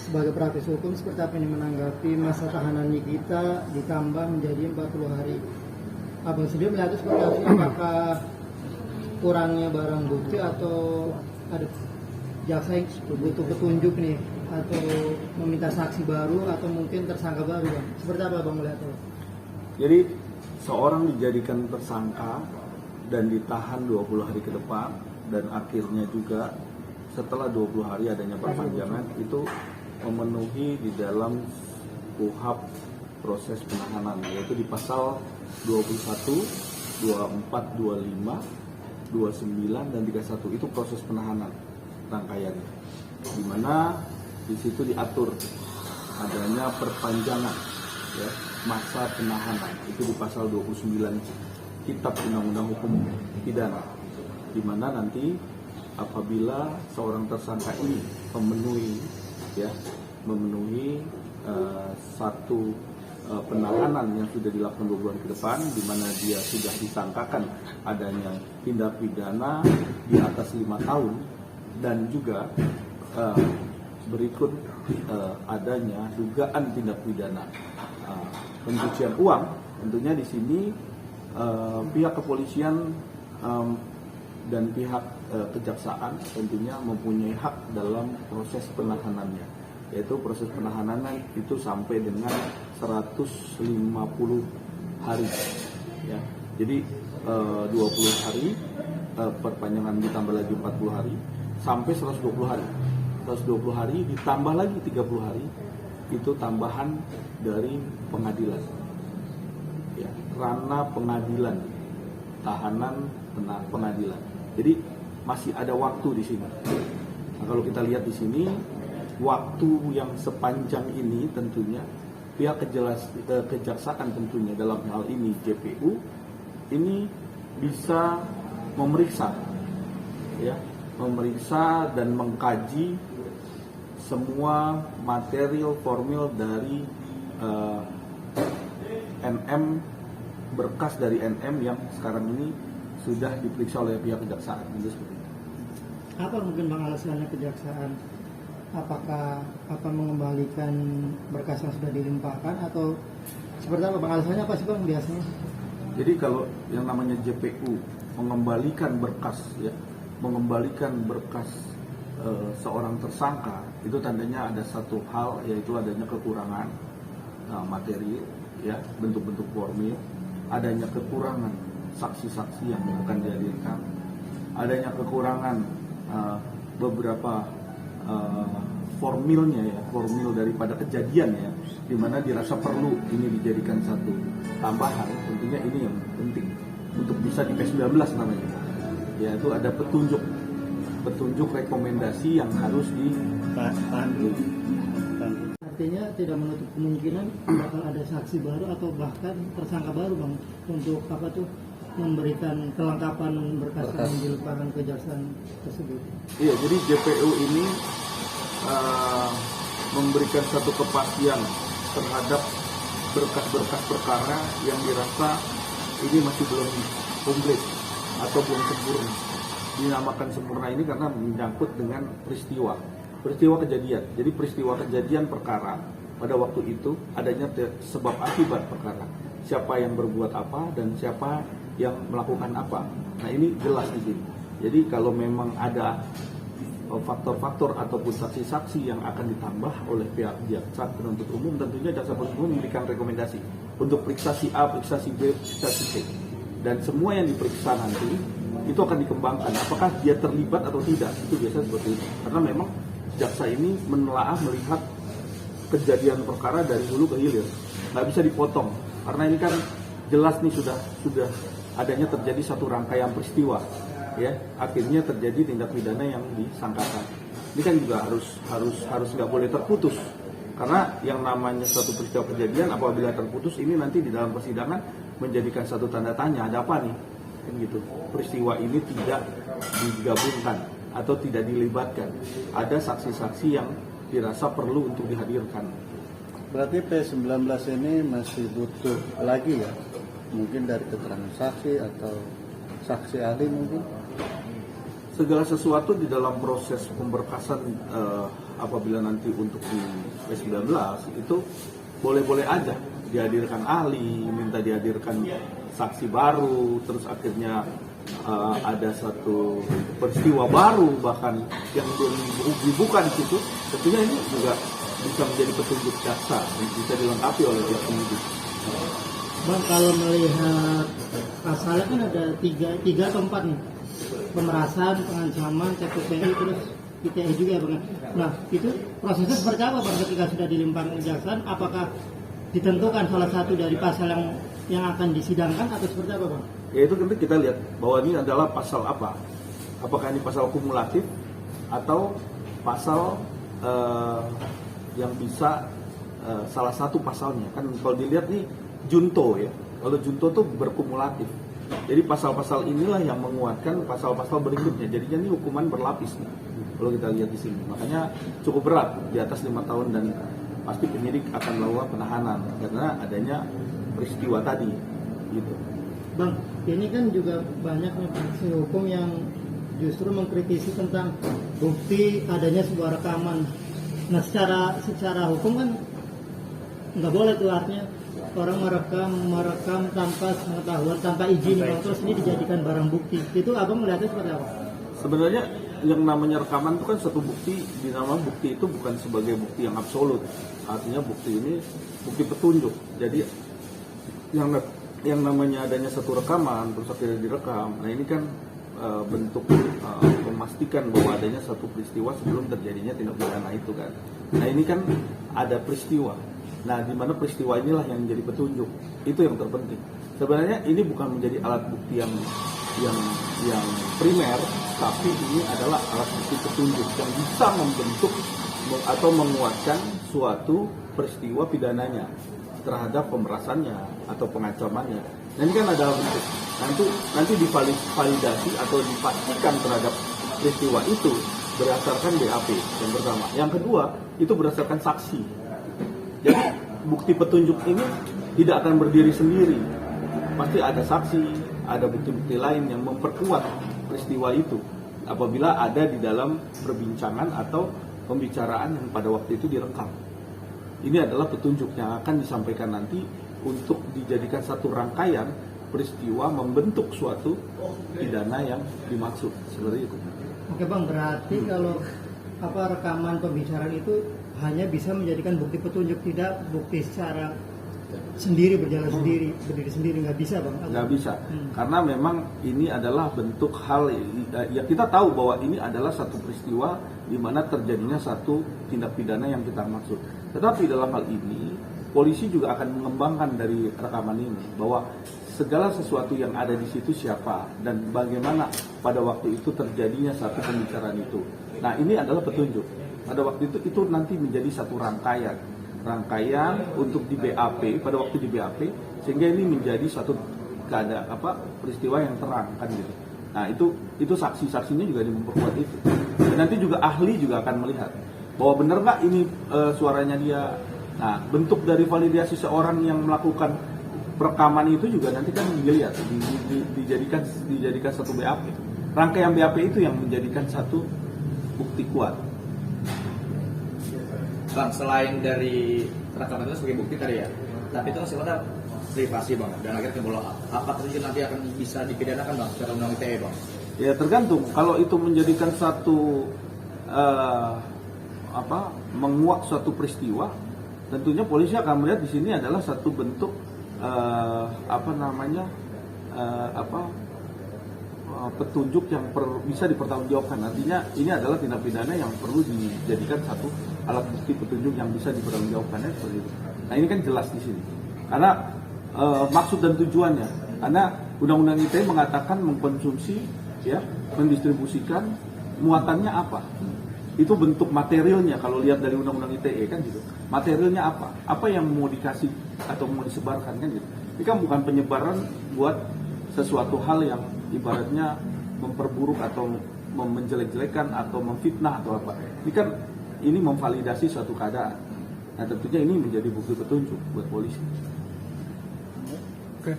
sebagai praktisi hukum seperti apa ini menanggapi masa tahanan kita ditambah menjadi 40 hari? Abang sendiri melihat itu seperti apa? Apakah kurangnya barang bukti atau ada jaksa yang butuh petunjuk nih atau meminta saksi baru atau mungkin tersangka baru, Bang? Seperti apa Bang melihatnya? Jadi seorang dijadikan tersangka dan ditahan 20 hari ke depan dan akhirnya juga setelah 20 hari adanya perpanjangan itu memenuhi di dalam KUHP proses penahanan, yaitu di pasal 21, 24, 25, 29 dan 31 itu proses penahanan rangkaiannya, di mana di situ diatur adanya perpanjangan ya, masa penahanan itu di pasal 29 Kitab Undang-Undang Hukum Pidana, di mana nanti apabila seorang tersangka ini memenuhi satu penahanan yang sudah dilakukan 2 bulan ke depan, di mana dia sudah disangkakan adanya tindak pidana di atas 5 tahun dan juga berikut adanya dugaan tindak pidana pencucian uang. Tentunya di sini pihak kepolisian dan pihak kejaksaan tentunya mempunyai hak dalam proses penahanannya, yaitu proses penahanan itu sampai dengan 150 hari ya. Jadi 20 hari perpanjangan ditambah lagi 40 hari sampai 120 hari. 120 hari ditambah lagi 30 hari itu tambahan dari pengadilan ya, ranah pengadilan, tahanan pengadilan. Jadi masih ada waktu di sini. Nah, kalau kita lihat di sini, waktu yang sepanjang ini tentunya pihak kejaksaan tentunya dalam hal ini JPU ini bisa memeriksa dan mengkaji semua material formil dari NM, berkas dari NM yang sekarang ini sudah diperiksa oleh pihak kejaksaan. Itu seperti itu. Apa mungkin Bang alasannya kejaksaan? Apakah mengembalikan berkas yang sudah dilimpahkan atau seperti apa Bang? Alasannya apa sih Bang biasanya? Jadi kalau yang namanya JPU mengembalikan berkas seorang tersangka itu tandanya ada satu hal, yaitu adanya kekurangan materi ya, bentuk-bentuk formil, adanya kekurangan saksi-saksi yang akan dihadirkan, adanya kekurangan beberapa formil daripada kejadian ya, di mana dirasa perlu ini dijadikan satu tambahan. Tentunya ini yang penting untuk bisa di P19 namanya, yaitu ada petunjuk rekomendasi yang harus dipandu. Artinya tidak menutup kemungkinan bakal ada saksi baru atau bahkan tersangka baru Bang untuk memberikan kelengkapan berkas yang dilimpahkan kejaksaan tersebut. Iya, jadi JPU ini memberikan satu kepastian terhadap berkas-berkas perkara yang dirasa ini masih belum komplit atau belum sempurna. Dinamakan sempurna ini karena menyangkut dengan peristiwa kejadian. Jadi peristiwa kejadian perkara pada waktu itu adanya sebab akibat perkara. Siapa yang berbuat apa dan siapa yang melakukan apa. Nah ini jelas di sini. Jadi kalau memang ada faktor-faktor ataupun saksi-saksi yang akan ditambah oleh pihak jaksa penuntut umum, tentunya jaksa penuntut umum memberikan rekomendasi untuk periksa si A, periksa si B, periksa si C. Dan semua yang diperiksa nanti itu akan dikembangkan apakah dia terlibat atau tidak. Itu biasa seperti itu. Karena memang jaksa ini melihat kejadian perkara dari hulu ke hilir, nggak bisa dipotong. Karena ini kan jelas nih sudah adanya terjadi satu rangkaian peristiwa, ya akhirnya terjadi tindak pidana yang disangkakan. Ini kan juga harus nggak boleh terputus. Karena yang namanya satu peristiwa kejadian apabila terputus ini nanti di dalam persidangan menjadikan satu tanda tanya, ada apa nih? Gitu. Peristiwa ini tidak digabungkan atau tidak dilibatkan. Ada saksi-saksi yang dirasa perlu untuk dihadirkan. Berarti P19 ini masih butuh lagi ya? Mungkin dari keterangan saksi atau saksi ahli mungkin? segala sesuatu di dalam proses pemberkasan apabila nanti untuk di P19 itu boleh-boleh aja dihadirkan ahli, minta dihadirkan saksi baru, terus akhirnya ada satu peristiwa baru bahkan yang dibuka di situ, tentunya ini juga bisa menjadi petunjuk jaksa, bisa dilengkapi oleh pihak penyidik. Bang, kalau melihat pasalnya kan ada tiga atau 4 nih, pemerasan, pengancaman, TPPI, terus ITE juga ya Bang. Nah, itu prosesnya seperti apa Bang ketika sudah dilimpahkan kejaksaan? Apakah ditentukan salah satu dari pasal yang akan disidangkan atau seperti apa Bang? Ya itu nanti kita lihat bahwa ini adalah pasal apa. Apakah ini pasal kumulatif atau pasal yang bisa salah satu pasalnya. Kan kalau dilihat nih junto ya. Kalau junto tuh berkumulatif. Jadi pasal-pasal inilah yang menguatkan pasal-pasal berikutnya. Jadinya ini hukuman berlapis nih. Kalau kita lihat di sini. Makanya cukup berat, di atas 5 tahun, dan pasti penyidik akan melakukan penahanan karena adanya peristiwa tadi gitu. Bang, ini kan juga banyak nih praksi hukum yang justru mengkritisi tentang bukti adanya sebuah rekaman. Nah, secara hukum kan nggak boleh tuh, artinya orang merekam tanpa pengetahuan, tanpa izin, terus ini dijadikan barang bukti. Itu abang melihatnya seperti apa? Sebenarnya yang namanya rekaman itu kan satu bukti, dinamakan bukti itu bukan sebagai bukti yang absolut. Artinya bukti ini bukti petunjuk. Jadi yang namanya adanya satu rekaman terus akhirnya direkam. Nah ini kan bentuk memastikan bahwa adanya satu peristiwa sebelum terjadinya tindak pidana itu kan. Nah ini kan ada peristiwa. Nah di mana peristiwa inilah yang menjadi petunjuk. Itu yang terpenting. Sebenarnya ini bukan menjadi alat bukti yang primer, tapi ini adalah alat bukti petunjuk yang bisa membentuk atau menguatkan suatu peristiwa pidananya terhadap pemerasannya atau pengancamannya. Nah ini kan ada bentuk. Nanti divalidasi atau dipastikan terhadap peristiwa itu berdasarkan BAP yang pertama. Yang kedua itu berdasarkan saksi. Jadi bukti petunjuk ini tidak akan berdiri sendiri. Pasti ada saksi, ada bukti-bukti lain yang memperkuat peristiwa itu apabila ada di dalam perbincangan atau pembicaraan yang pada waktu itu direkam. Ini adalah petunjuk yang akan disampaikan nanti untuk dijadikan satu rangkaian peristiwa membentuk suatu pidana yang dimaksud, seperti itu. Oke Bang, berarti kalau rekaman pembicaraan itu hanya bisa menjadikan bukti petunjuk, tidak bukti secara sendiri, berjalan sendiri, berdiri sendiri, nggak bisa Bang? Nggak bisa, karena memang ini adalah bentuk hal, ya kita tahu bahwa ini adalah satu peristiwa di mana terjadinya satu tindak pidana yang kita maksud. Tetapi dalam hal ini, polisi juga akan mengembangkan dari rekaman ini, bahwa segala sesuatu yang ada di situ siapa, dan bagaimana pada waktu itu terjadinya satu pembicaraan itu. Nah ini adalah petunjuk. Pada waktu itu nanti menjadi satu rangkaian untuk di BAP, pada waktu di BAP, sehingga ini menjadi satu keadaan peristiwa yang terang kan gitu. Nah itu saksi-saksinya juga memperkuat itu. Dan nanti juga ahli juga akan melihat bahwa benar nggak ini suaranya dia. Nah bentuk dari validasi seorang yang melakukan rekaman itu juga nanti kan dilihat, dijadikan satu BAP. Rangkaian BAP itu yang menjadikan satu bukti kuat. Bang, selain dari rekaman itu sebagai bukti tadi ya, tapi itu kan sifatnya privasi Bang, dan akhirnya timbul apa terjadi nanti akan bisa dipidanakan Bang secara undang ITE Bang? Ya tergantung, kalau itu menjadikan satu menguak suatu peristiwa, tentunya polisi akan melihat di sini adalah satu bentuk petunjuk yang bisa dipertanggungjawabkan. Artinya ini adalah tindak pidana yang perlu dijadikan satu alat bukti petunjuk yang bisa dipertanggungjawabkannya seperti itu. Nah ini kan jelas di sini, karena maksud dan tujuannya. Karena Undang-Undang ITE mengatakan mengkonsumsi, ya, mendistribusikan, muatannya apa? Itu bentuk materialnya. Kalau lihat dari Undang-Undang ITE kan gitu. Materialnya apa? Apa yang mau dikasih atau mau disebarkan kan gitu. Ini kan bukan penyebaran buat sesuatu hal yang ibaratnya memperburuk atau menjelek-jelekan atau memfitnah atau apa. Ini kan memvalidasi suatu keadaan. Nah tentunya ini menjadi bukti petunjuk buat polisi. Oke.